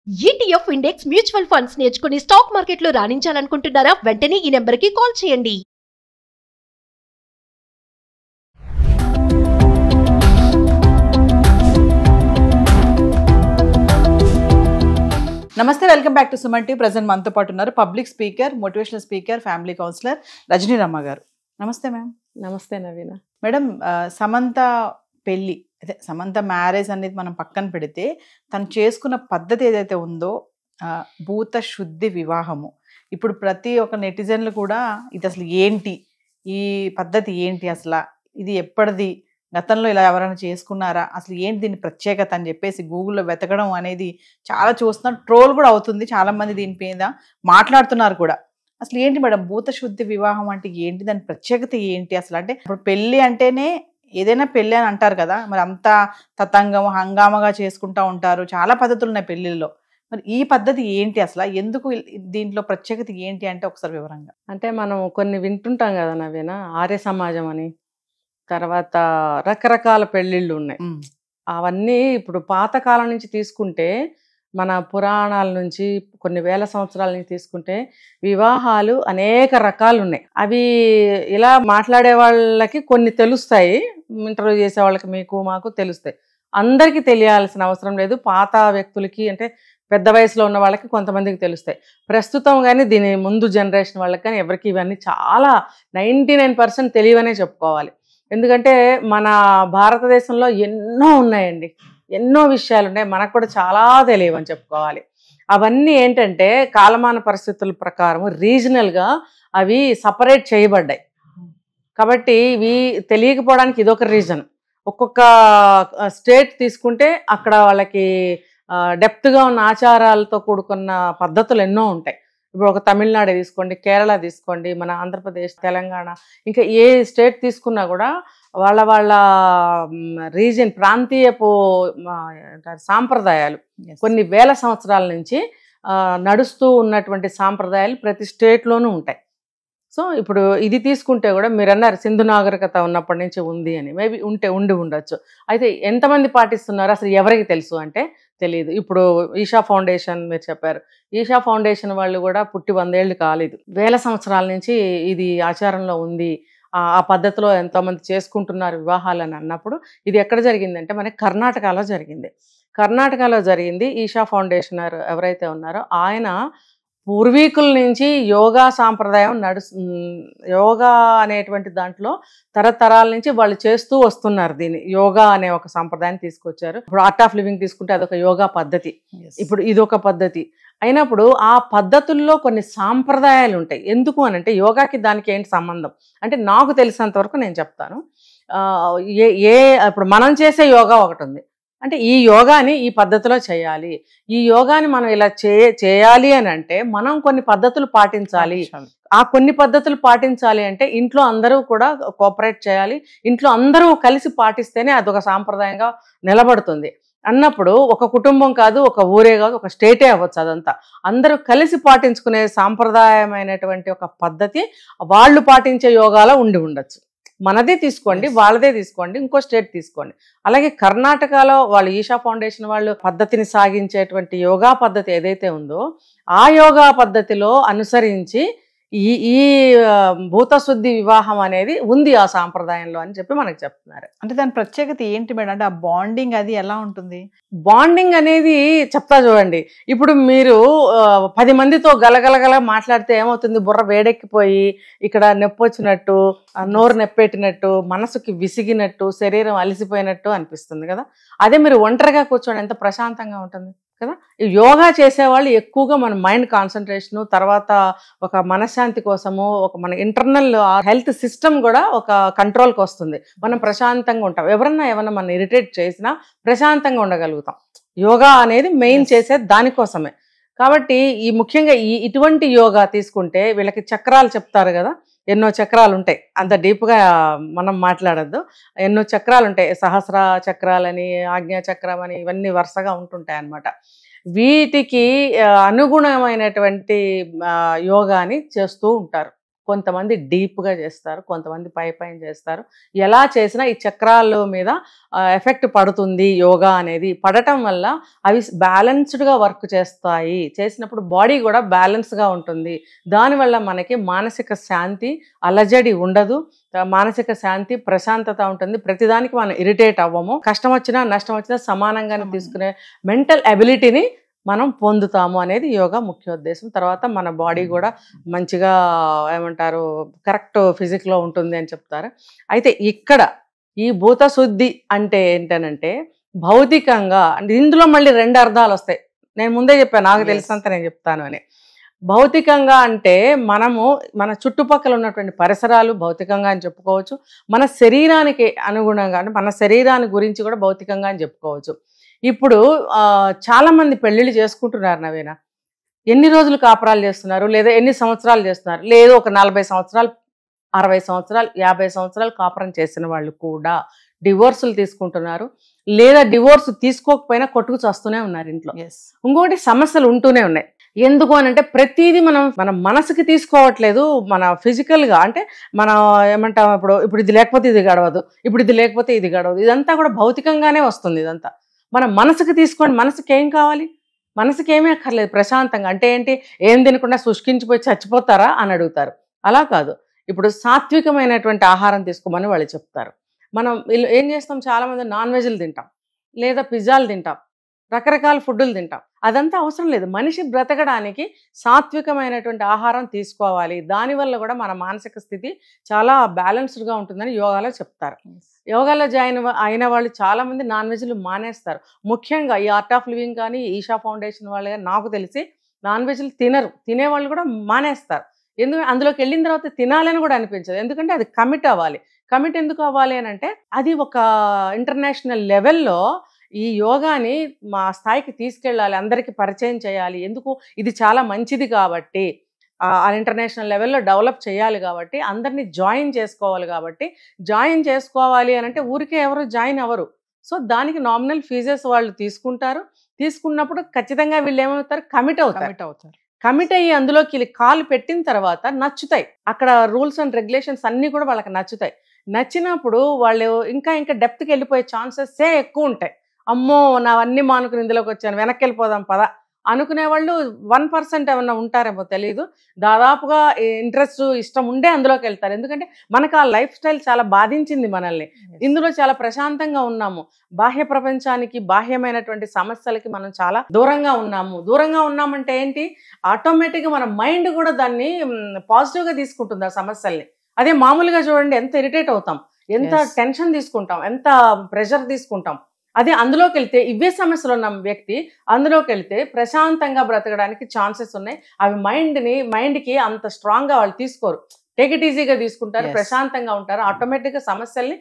ETF index mutual funds నేర్చుకుని stock మార్కెట్లో రాణించాలనుకుంటున్నారా? వెంటనే ఈ నెంబర్కి కాల్ చేయండి. నమస్తే, welcome back to Suman TV. Present మనతో పాటు ఉన్నారు public speaker, motivational speaker, family counsellor Rajani Ramma గారు. నమస్తే మ్యామ్. నమస్తే నవీన. మేడం, సమంత పెళ్ళి, అదే సమంత మ్యారేజ్ అనేది మనం పక్కన పెడితే తను చేసుకున్న పద్ధతి ఏదైతే ఉందో భూత శుద్ధి వివాహము, ఇప్పుడు ప్రతి ఒక్క నెటిజన్లు కూడా ఇది అసలు ఏంటి, ఈ పద్ధతి ఏంటి, అసలు ఇది ఎప్పటిది, గతంలో ఇలా ఎవరైనా చేసుకున్నారా, అసలు ఏంటి దీని ప్రత్యేకత అని చెప్పేసి గూగుల్లో వెతకడం అనేది చాలా చూస్తున్నాం. ట్రోల్ కూడా అవుతుంది, చాలామంది దీని మీద మాట్లాడుతున్నారు కూడా. అసలు ఏంటి మేడం భూత శుద్ధి వివాహం అంటే ఏంటి, దాని ప్రత్యేకత ఏంటి అసలు? అంటే ఇప్పుడు పెళ్ళి అంటేనే ఏదైనా పెళ్ళి అని అంటారు కదా, మరి అంతా తతంగం హంగామగా చేసుకుంటూ ఉంటారు, చాలా పద్ధతులు ఉన్నాయి పెళ్ళిళ్ళలో. మరి ఈ పద్ధతి ఏంటి అసలు, ఎందుకు దీంట్లో ప్రత్యేకత ఏంటి అంటే ఒకసారి వివరంగా. అంటే మనం కొన్ని వింటుంటాం కదా నవీన, ఆర్య సమాజం అని, తర్వాత రకరకాల పెళ్ళిళ్ళు ఉన్నాయి. అవన్నీ ఇప్పుడు పాతకాలం నుంచి తీసుకుంటే, మన పురాణాల నుంచి కొన్ని వేల సంవత్సరాల నుంచి తీసుకుంటే వివాహాలు అనేక రకాలు ఉన్నాయి. అవి ఇలా మాట్లాడే వాళ్ళకి కొన్ని తెలుస్తాయి, ఇంటర్వ్యూ చేసే వాళ్ళకి మీకు మాకు తెలుస్తాయి. అందరికీ తెలియాల్సిన అవసరం లేదు. పాత వ్యక్తులకి అంటే పెద్ద వయసులో ఉన్న వాళ్ళకి కొంతమందికి తెలుస్తాయి. ప్రస్తుతం కానీ దీని ముందు జనరేషన్ వాళ్ళకి కానీ ఎవరికి ఇవన్నీ చాలా 99% తెలియవనే చెప్పుకోవాలి. ఎందుకంటే మన భారతదేశంలో ఎన్నో ఉన్నాయండి, ఎన్నో విషయాలు ఉన్నాయి, మనకు కూడా చాలా తెలియవని చెప్పుకోవాలి. అవన్నీ ఏంటంటే కాలమాన పరిస్థితుల ప్రకారం రీజనల్గా అవి సపరేట్ చేయబడ్డాయి. కాబట్టి ఇవి తెలియకపోవడానికి ఇదొక రీజన్. ఒక్కొక్క స్టేట్ తీసుకుంటే అక్కడ వాళ్ళకి డెప్త్గా ఉన్న ఆచారాలతో కూడుకున్న పద్ధతులు ఎన్నో ఉంటాయి. ఇప్పుడు ఒక తమిళనాడు తీసుకోండి, కేరళ తీసుకోండి, మన ఆంధ్రప్రదేశ్, తెలంగాణ, ఇంకా ఏ స్టేట్ తీసుకున్నా కూడా వాళ్ళ వాళ్ళ రీజియన్ ప్రాంతీయపు సాంప్రదాయాలు కొన్ని వేల సంవత్సరాల నుంచి నడుస్తూ ఉన్నటువంటి సాంప్రదాయాలు ప్రతి స్టేట్లోనూ ఉంటాయి. సో ఇప్పుడు ఇది తీసుకుంటే కూడా మీరు అన్నారు సింధు నాగరికత ఉన్నప్పటి నుంచి ఉంది అని, మేబీ ఉండి ఉండొచ్చు. అయితే ఎంతమంది పాటిస్తున్నారు అసలు ఎవరికి తెలుసు అంటే తెలియదు. ఇప్పుడు ఈషా ఫౌండేషన్ మీరు చెప్పారు, ఈషా ఫౌండేషన్ వాళ్ళు కూడా పుట్టి 100 ఏళ్ళు కాలేదు, వేల సంవత్సరాల నుంచి ఇది ఆచారంలో ఉంది, ఆ పద్ధతిలో ఎంతోమంది చేసుకుంటున్నారు వివాహాలు అని అన్నప్పుడు ఇది ఎక్కడ జరిగిందంటే మనకి కర్ణాటకలో జరిగింది. కర్ణాటకలో జరిగింది. ఈషా ఫౌండేషన్ ఎవరైతే ఉన్నారో ఆయన పూర్వీకుల నుంచి యోగా సాంప్రదాయం యోగా అనేటువంటి దాంట్లో తరతరాల నుంచి వాళ్ళు చేస్తూ వస్తున్నారు. దీన్ని యోగా అనే ఒక సాంప్రదాయాన్ని తీసుకొచ్చారు. ఇప్పుడు ఆర్ట్ ఆఫ్ లివింగ్ తీసుకుంటే అదొక యోగా పద్ధతి, ఇప్పుడు ఇదొక పద్ధతి అయినప్పుడు ఆ పద్ధతుల్లో కొన్ని సాంప్రదాయాలు ఉంటాయి. ఎందుకు అని అంటే యోగాకి దానికి ఏంటి సంబంధం అంటే నాకు తెలిసినంత వరకు నేను చెప్తాను. ఇప్పుడు మనం చేసే యోగా ఒకటి ఉంది అంటే ఈ యోగాని ఈ పద్ధతిలో చేయాలి, ఈ యోగాని మనం ఇలా చేయాలి అని అంటే మనం కొన్ని పద్ధతులు పాటించాలి. ఆ కొన్ని పద్ధతులు పాటించాలి అంటే ఇంట్లో అందరూ కూడా కోఆపరేట్ చేయాలి, ఇంట్లో అందరూ కలిసి పాటిస్తేనే అదొక సాంప్రదాయంగా నిలబడుతుంది. అన్నప్పుడు ఒక కుటుంబం కాదు, ఒక ఊరే కాదు, ఒక స్టేటే అవ్వచ్చు, అదంతా అందరూ కలిసి పాటించుకునే సాంప్రదాయమైనటువంటి ఒక పద్ధతి వాళ్ళు పాటించే యోగాలో ఉండొచ్చు. మనదే తీసుకోండి, వాళ్ళదే తీసుకోండి, ఇంకో స్టేట్ తీసుకోండి. అలాగే కర్ణాటకలో వాళ్ళు ఈషా ఫౌండేషన్ వాళ్ళు పద్ధతిని సాగించేటువంటి యోగా పద్ధతి ఏదైతే ఉందో ఆ యోగా పద్ధతిలో అనుసరించి ఈ భూతశుద్ధి వివాహం అనేది ఉంది ఆ సాంప్రదాయంలో అని చెప్పి మనకు చెప్తున్నారు. అంటే దాని ప్రత్యేకత ఏంటి మేడం, అంటే ఆ బాండింగ్ అది ఎలా ఉంటుంది? బాండింగ్ అనేది చెప్తా చూడండి. ఇప్పుడు మీరు 10 మందితో గలగలగల మాట్లాడితే ఏమవుతుంది, బుర్ర వేడెక్కిపోయి ఇక్కడ నొప్పి వచ్చినట్టు, నోరు నెప్పెట్టినట్టు, మనసుకి విసిగినట్టు, శరీరం అలసిపోయినట్టు అనిపిస్తుంది కదా. అదే మీరు ఒంటరిగా కూర్చోండి ఎంత ప్రశాంతంగా ఉంటుంది కదా. ఈ యోగా చేసేవాళ్ళు ఎక్కువగా మన మైండ్ కాన్సన్ట్రేషను, తర్వాత ఒక మనశ్శాంతి కోసము, ఒక మన ఇంటర్నల్ హెల్త్ సిస్టమ్ కూడా ఒక కంట్రోల్కి వస్తుంది, మనం ప్రశాంతంగా ఉంటాం. ఏమన్నా మనం ఇరిటేట్ చేసినా ప్రశాంతంగా ఉండగలుగుతాం. యోగా అనేది మెయిన్ చేసేది దానికోసమే. కాబట్టి ఈ ముఖ్యంగా ఇటువంటి యోగా తీసుకుంటే వీళ్ళకి చక్రాలు చెప్తారు కదా, ఎన్నో చక్రాలు ఉంటాయి, అంత డీప్గా మనం మాట్లాడద్దు. ఎన్నో చక్రాలు ఉంటాయి, సహస్ర చక్రాలని, ఆజ్ఞా చక్రం అని, ఇవన్నీ వరుసగా ఉంటుంటాయి అన్నమాట. వీటికి అనుగుణమైనటువంటి యోగాని చేస్తూ ఉంటారు. కొంతమంది డీప్గా చేస్తారు, కొంతమంది పైన చేస్తారు. ఎలా చేసినా ఈ చక్రాల మీద ఎఫెక్ట్ పడుతుంది యోగా అనేది. పడటం వల్ల అవి బ్యాలెన్స్డ్గా వర్క్ చేస్తాయి. చేసినప్పుడు బాడీ కూడా బ్యాలెన్స్గా ఉంటుంది. దానివల్ల మనకి మానసిక శాంతి, అలజడి ఉండదు, మానసిక శాంతి, ప్రశాంతత ఉంటుంది. ప్రతిదానికి మనం ఇరిటేట్ అవ్వము. కష్టం వచ్చినా నష్టం వచ్చినా సమానంగానే తీసుకునే మెంటల్ ఎబిలిటీని మనం పొందుతాము అనేది యోగా ముఖ్యోద్దేశం. తర్వాత మన బాడీ కూడా మంచిగా ఏమంటారు కరెక్ట్ ఫిజిక్లో ఉంటుంది అని చెప్తారు. అయితే ఇక్కడ ఈ భూతశుద్ధి అంటే ఏంటనంటే భౌతికంగా, ఇందులో మళ్ళీ 2 అర్థాలు వస్తాయి. నేను ముందే చెప్పాను, నాకు తెలిసినంత నేను చెప్తాను అని. భౌతికంగా అంటే మనము మన చుట్టుపక్కల ఉన్నటువంటి పరిసరాలు భౌతికంగా అని చెప్పుకోవచ్చు. మన శరీరానికి అనుగుణంగా అంటే మన శరీరాన్ని గురించి కూడా భౌతికంగా అని చెప్పుకోవచ్చు. ఇప్పుడు చాలామంది పెళ్ళిళ్ళు చేసుకుంటున్నారు నవీన. ఎన్ని రోజులు కాపురాలు చేస్తున్నారు, లేదా ఎన్ని సంవత్సరాలు చేస్తున్నారు, లేదు ఒక 40 సంవత్సరాలు, 60 సంవత్సరాలు, 50 సంవత్సరాలు కాపురం చేసిన వాళ్ళు కూడా డివోర్సులు తీసుకుంటున్నారు. లేదా డివోర్స్ తీసుకోకపోయినా కొట్టుకు చస్తూనే ఉన్నారు ఇంట్లో. ఇంకోటి సమస్యలు ఉంటూనే ఉన్నాయి. ఎందుకు అని అంటే ప్రతిదీ మన మనసుకి తీసుకోవట్లేదు, మన ఫిజికల్గా అంటే మనం ఏమంటాం, ఇప్పుడు ఇది లేకపోతే ఇది గడవదు, ఇప్పుడు ఇది లేకపోతే ఇది గడవదు. ఇదంతా కూడా భౌతికంగానే వస్తుంది. ఇదంతా మన మనసుకి తీసుకోండి. మనసుకి ఏం కావాలి? మనసుకి ఏమీ అక్కర్లేదు. ప్రశాంతంగా అంటే ఏంటి, ఏం తినకుండా శుష్కించిపోయి చచ్చిపోతారా అని అడుగుతారు. అలా కాదు. ఇప్పుడు సాత్వికమైనటువంటి ఆహారం తీసుకోమని వాళ్ళు చెప్తారు. మనం ఏం చేస్తాం, చాలామంది నాన్ వెజ్లు తింటాం, లేదా పిజ్జాలు తింటాం, రకరకాల ఫుడ్డులు తింటాం. అదంతా అవసరం లేదు. మనిషి బ్రతకడానికి సాత్వికమైనటువంటి ఆహారం తీసుకోవాలి. దానివల్ల కూడా మన మానసిక స్థితి చాలా బ్యాలెన్స్డ్గా ఉంటుందని యోగాలో చెప్తారు. యోగాలో జాయిన్ అయిన వాళ్ళు చాలామంది నాన్ వెజ్లు మానేస్తారు. ముఖ్యంగా ఈ ఆర్ట్ ఆఫ్ లివింగ్ కానీ, ఈషా ఫౌండేషన్ వాళ్ళు కానీ నాకు తెలిసి నాన్ వెజ్లు తినేవాళ్ళు కూడా మానేస్తారు. ఎందుకంటే అందులోకి వెళ్ళిన తర్వాత తినాలని కూడా అనిపించదు. ఎందుకంటే అది కమిట్ అవ్వాలి. కమిట్ ఎందుకు అవ్వాలి అని అంటే అది ఒక ఇంటర్నేషనల్ లెవెల్లో ఈ యోగాని మా స్థాయికి తీసుకెళ్ళాలి, అందరికీ పరిచయం చేయాలి. ఎందుకు, ఇది చాలా మంచిది కాబట్టి, ఆ ఇంటర్నేషనల్ లెవెల్లో డెవలప్ చేయాలి కాబట్టి, అందరినీ జాయిన్ చేసుకోవాలి కాబట్టి, జాయిన్ చేసుకోవాలి అని అంటే ఊరికే ఎవరు జాయిన్ అవ్వరు. సో దానికి నామినల్ ఫీజెస్ వాళ్ళు తీసుకుంటారు. తీసుకున్నప్పుడు ఖచ్చితంగా వీళ్ళు ఏమవుతారు, కమిట్ అవుతారు. కమిట్ అయ్యి అందులోకి కాలు పెట్టిన తర్వాత నచ్చుతాయి. అక్కడ రూల్స్ అండ్ రెగ్యులేషన్స్ అన్నీ కూడా వాళ్ళకి నచ్చుతాయి. నచ్చినప్పుడు వాళ్ళు ఇంకా డెప్త్కి వెళ్ళిపోయే ఛాన్సెస్సే ఎక్కువ ఉంటాయి. అమ్మో నావన్నీ మానుకుని ఇందులోకి వచ్చాను, వెనక్కి వెళ్ళిపోదాం పదా అనుకునే వాళ్ళు 1% ఏమన్నా ఉంటారేమో తెలియదు. దాదాపుగా ఇంట్రెస్ట్, ఇష్టం ఉండే అందులోకి వెళ్తారు. ఎందుకంటే మనకు ఆ లైఫ్ స్టైల్ చాలా బాధించింది మనల్ని. ఇందులో చాలా ప్రశాంతంగా ఉన్నాము. బాహ్య ప్రపంచానికి, బాహ్యమైనటువంటి సమస్యలకి మనం చాలా దూరంగా ఉన్నాము. దూరంగా ఉన్నామంటే ఏంటి, ఆటోమేటిక్గా మన మైండ్ కూడా దాన్ని పాజిటివ్గా తీసుకుంటుంది ఆ సమస్యల్ని. అదే మామూలుగా చూడండి, ఎంత ఇరిటేట్ అవుతాం, ఎంత టెన్షన్ తీసుకుంటాం, ఎంత ప్రెషర్ తీసుకుంటాం. అదే అందులోకి వెళ్తే, ఇవే సమస్యలు ఉన్న వ్యక్తి అందులోకి వెళ్తే ప్రశాంతంగా బ్రతకడానికి ఛాన్సెస్ ఉన్నాయి. అవి మైండ్కి అంత స్ట్రాంగ్గా వాళ్ళు తీసుకోరు. టేక్ ఇట్ ఈజీగా తీసుకుంటారు, ప్రశాంతంగా ఉంటారు. ఆటోమేటిక్గా సమస్యల్ని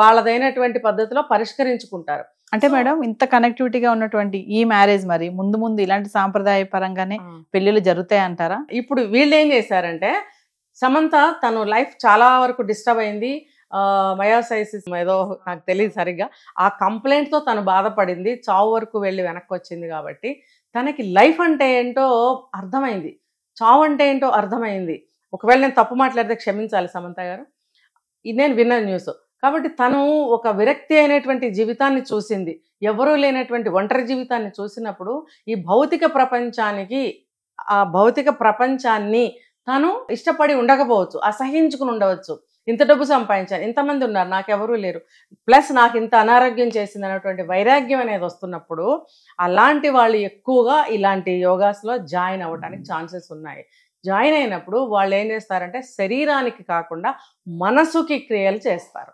వాళ్ళదైనటువంటి పద్ధతిలో పరిష్కరించుకుంటారు. అంటే మేడం, ఇంత కనెక్టివిటీగా ఉన్నటువంటి ఈ మ్యారేజ్ మరి ముందు ఇలాంటి సాంప్రదాయ పరంగానే పెళ్ళిళ్ళు జరుగుతాయి అంటారా? ఇప్పుడు వీళ్ళు ఏం చేశారంటే, సమంత తను లైఫ్ చాలా వరకు డిస్టర్బ్ అయింది. మయోసైసిస్ ఏదో నాకు తెలియదు సరిగ్గా, ఆ కంప్లైంట్తో తను బాధపడింది. చావు వరకు వెళ్ళి వెనక్కి వచ్చింది. కాబట్టి తనకి లైఫ్ అంటే ఏంటో అర్థమైంది, చావు అంటే ఏంటో అర్థమైంది. ఒకవేళ నేను తప్పు మాట్లాడితే క్షమించాలి సమంత గారు, నేను విన్న న్యూస్. కాబట్టి తను ఒక విరక్తి అయినటువంటి జీవితాన్ని చూసింది, ఎవరూ లేనటువంటి ఒంటరి జీవితాన్ని చూసినప్పుడు ఈ భౌతిక ప్రపంచాన్ని తను ఇష్టపడి ఉండకపోవచ్చు, అసహించుకుని ఉండవచ్చు. ఇంత డబ్బు సంపాదించాను, ఇంతమంది ఉన్నారు, నాకెవరూ లేరు, ప్లస్ నాకు ఇంత అనారోగ్యం చేసింది అనేటువంటి వైరాగ్యం అనేది వస్తున్నప్పుడు అలాంటి వాళ్ళు ఎక్కువగా ఇలాంటి యోగాస్లో జాయిన్ అవ్వడానికి ఛాన్సెస్ ఉన్నాయి. జాయిన్ అయినప్పుడు వాళ్ళు ఏం చేస్తారంటే శరీరానికి కాకుండా మనసుకి క్రియలు చేస్తారు.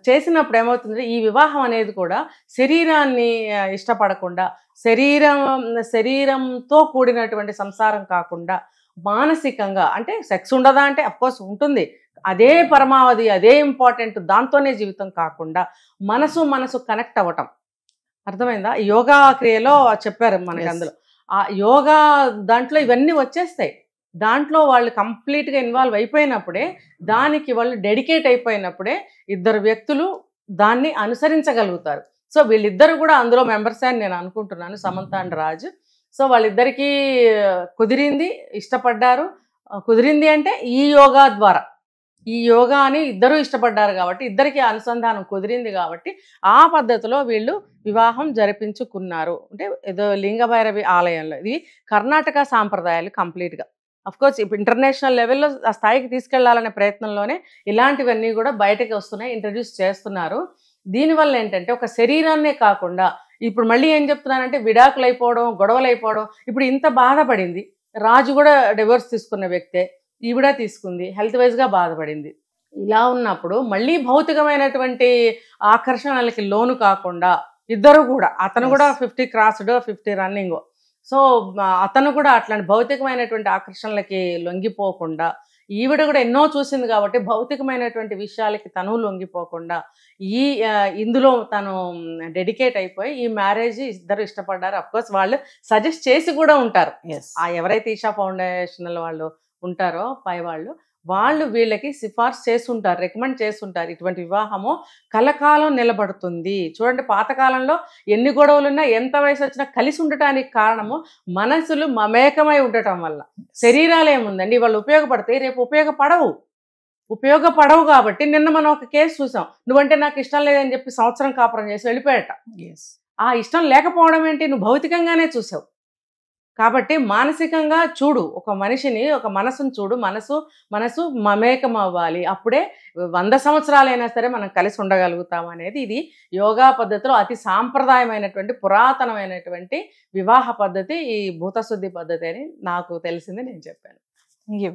చేసినప్పుడు ఏమవుతుంది, ఈ వివాహం అనేది కూడా శరీరాన్ని ఇష్టపడకుండా, శరీరంతో కూడినటువంటి సంసారం కాకుండా మానసికంగా, అంటే సెక్స్ ఉండదా అంటే అఫ్కోర్స్ ఉంటుంది, అదే పరమావధి, అదే ఇంపార్టెంట్, దాంతోనే జీవితం కాకుండా మనసు కనెక్ట్ అవ్వటం. అర్థమైందా? యోగా క్రియలో చెప్పారు మనకి. అందులో ఆ యోగా దాంట్లో ఇవన్నీ వచ్చేస్తాయి. దాంట్లో వాళ్ళు కంప్లీట్గా ఇన్వాల్వ్ అయిపోయినప్పుడే, దానికి వాళ్ళు డెడికేట్ అయిపోయినప్పుడే ఇద్దరు వ్యక్తులు దాన్ని అనుసరించగలుగుతారు. సో వీళ్ళిద్దరు కూడా అందులో మెంబర్స్ అని నేను అనుకుంటున్నాను, సమంత అండ్ రాజ్. సో వాళ్ళిద్దరికీ కుదిరింది, ఇష్టపడ్డారు, కుదిరింది అంటే ఈ యోగా ద్వారా. ఈ యోగాని ఇద్దరు ఇష్టపడ్డారు కాబట్టి, ఇద్దరికి అనుసంధానం కుదిరింది కాబట్టి ఆ పద్ధతిలో వీళ్ళు వివాహం జరిపించుకున్నారు. అంటే ఏదో లింగభైరవి ఆలయంలో. ఇది కర్ణాటక సాంప్రదాయాలు కంప్లీట్గా. కోర్స్ ఇప్పుడు ఇంటర్నేషనల్ లెవెల్లో ఆ స్థాయికి తీసుకెళ్లాలనే ప్రయత్నంలోనే ఇలాంటివన్నీ కూడా బయటకు వస్తున్నాయి, ఇంట్రడ్యూస్ చేస్తున్నారు. దీనివల్ల ఏంటంటే ఒక శరీరాన్నే కాకుండా ఇప్పుడు మళ్ళీ ఏం చెప్తున్నానంటే విడాకులు అయిపోవడం, గొడవలు అయిపోవడం. ఇప్పుడు ఇంత బాధపడింది, రాజు కూడా డివోర్స్ తీసుకున్న వ్యక్తే, ఈవిడ తీసుకుంది, హెల్త్ వైజ్గా బాధపడింది. ఇలా ఉన్నప్పుడు మళ్ళీ భౌతికమైనటువంటి ఆకర్షణలకి లోను కాకుండా ఇద్దరు కూడా, అతను కూడా 50 క్రాస్డ్ 50 రన్నింగ్, సో అతను కూడా అట్లాంటి భౌతికమైనటువంటి ఆకర్షణలకి లొంగిపోకుండా, ఈవిడ కూడా ఎన్నో చూసింది కాబట్టి భౌతికమైనటువంటి విషయాలకి తను లొంగిపోకుండా ఇందులో తను డెడికేట్ అయిపోయి ఈ మ్యారేజ్ ఇద్దరు ఇష్టపడ్డారు. అఫ్కోర్స్ వాళ్ళు సజెస్ట్ చేసి కూడా ఉంటారు, ఎవరైతే ఈషా ఫౌండేషన్ వాళ్ళు ఉంటారో పై వాళ్ళు వీళ్ళకి సిఫార్సు చేస్తుంటారు, రికమెండ్ చేస్తుంటారు. ఇటువంటి వివాహము కలకాలం నిలబడుతుంది. చూడండి, పాతకాలంలో ఎన్ని గొడవలున్నా ఎంత వయసు వచ్చినా కలిసి ఉండటానికి కారణము మనసులు మమేకమై ఉండటం వల్ల. శరీరాలు ఏముందండి, వాళ్ళు ఉపయోగపడతాయి, రేపు ఉపయోగపడవు కాబట్టి నిన్న మనం ఒక కేసు చూసాం. నువ్వంటే నాకు ఇష్టం లేదని చెప్పి సంవత్సరం కాపురం చేసి వెళ్ళిపోయాట. ఆ ఇష్టం లేకపోవడం ఏంటి, నువ్వు భౌతికంగానే చూసావు. కాబట్టి మానసికంగా చూడు, ఒక మనిషిని, ఒక మనసును చూడు. మనసు మమేకం అవ్వాలి. అప్పుడే 100 సంవత్సరాలైనా సరే మనం కలిసి ఉండగలుగుతాం అనేది ఇది యోగా పద్ధతిలో అతి సాంప్రదాయమైనటువంటి పురాతనమైనటువంటి వివాహ పద్ధతి ఈ భూతశుద్ధి పద్ధతి అని నాకు తెలిసింది, నేను చెప్పాను. Thank you.